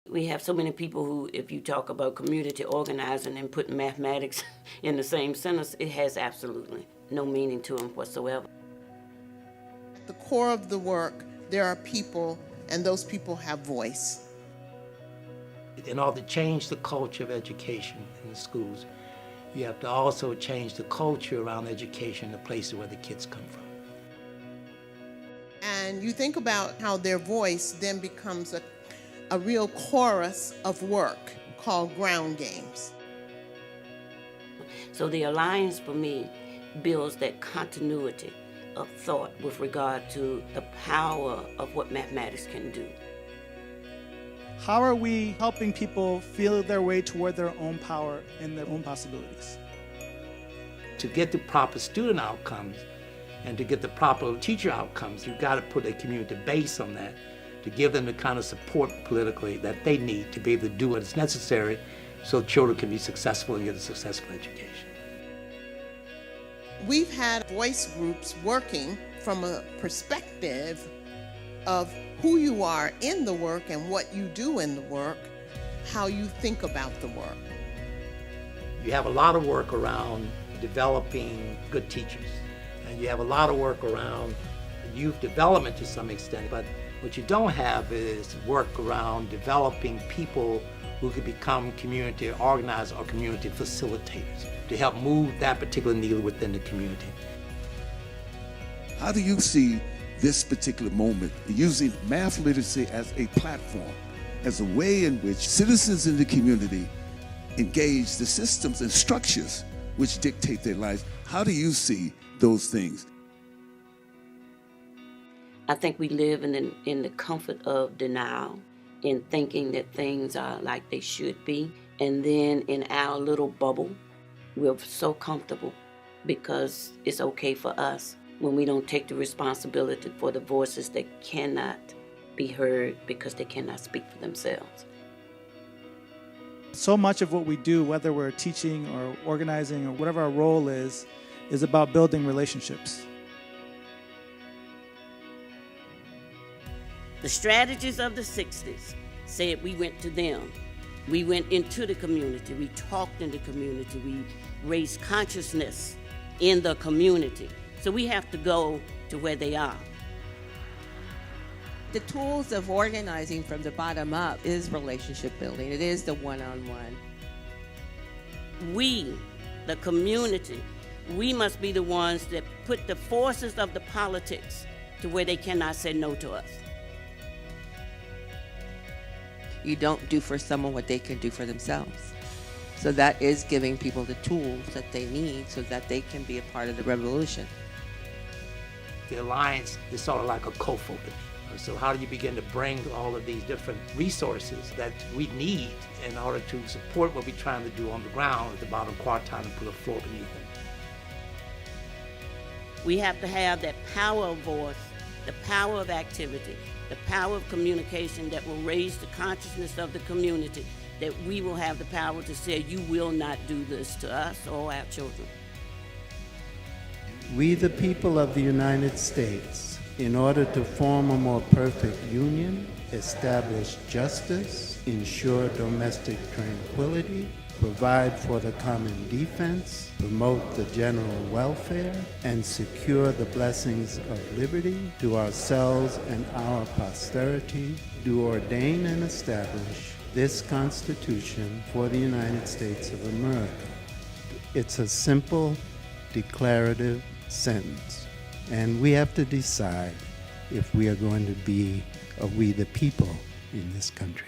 We have so many people who, if you talk about community organizing and putting mathematics in the same sentence, it has absolutely no meaning to them whatsoever. At the core of the work, there are people, and those people have voice. In order to change the culture of education in the schools, you have to also change the culture around education in the places where the kids come from. And you think about how their voice then becomes a real chorus of work called ground games. So the Alliance, for me, builds that continuity of thought with regard to the power of what mathematics can do. How are we helping people feel their way toward their own power and their own possibilities? To get the proper student outcomes and to get the proper teacher outcomes, you've got to put a community base on that to give them the kind of support politically that they need to be able to do what is necessary so children can be successful and get a successful education. We've had voice groups working from a perspective of who you are in the work and what you do in the work, how you think about the work. You have a lot of work around developing good teachers, and you have a lot of work around youth development to some extent, but what you don't have is work around developing people who could become community organizers or community facilitators to help move that particular needle within the community. How do you see this particular moment using math literacy as a platform, as a way in which citizens in the community engage the systems and structures which dictate their lives? How do you see those things? I think we live in the comfort of denial, in thinking that things are like they should be. And then in our little bubble, we're so comfortable because it's okay for us when we don't take the responsibility for the voices that cannot be heard because they cannot speak for themselves. So much of what we do, whether we're teaching or organizing or whatever our role is about building relationships. The strategies of the 60s said we went to them. We went into the community. We talked in the community. We raised consciousness in the community. So we have to go to where they are. The tools of organizing from the bottom up is relationship building. It is the one-on-one. We, the community, we must be the ones that put the forces of the politics to where they cannot say no to us. You don't do for someone what they can do for themselves. So that is giving people the tools that they need so that they can be a part of the revolution. The Alliance is sort of like a co-focus. So how do you begin to bring all of these different resources that we need in order to support what we're trying to do on the ground at the bottom quartile and put a floor beneath it? We have to have that power of voice, the power of activity, the power of communication that will raise the consciousness of the community, that we will have the power to say, you will not do this to us or our children. We, the people of the United States, in order to form a more perfect union, establish justice, ensure domestic tranquility, provide for the common defense, promote the general welfare, and secure the blessings of liberty to ourselves and our posterity, do ordain and establish this Constitution for the United States of America. It's a simple, declarative sentence, and we have to decide if we are going to be we the people in this country.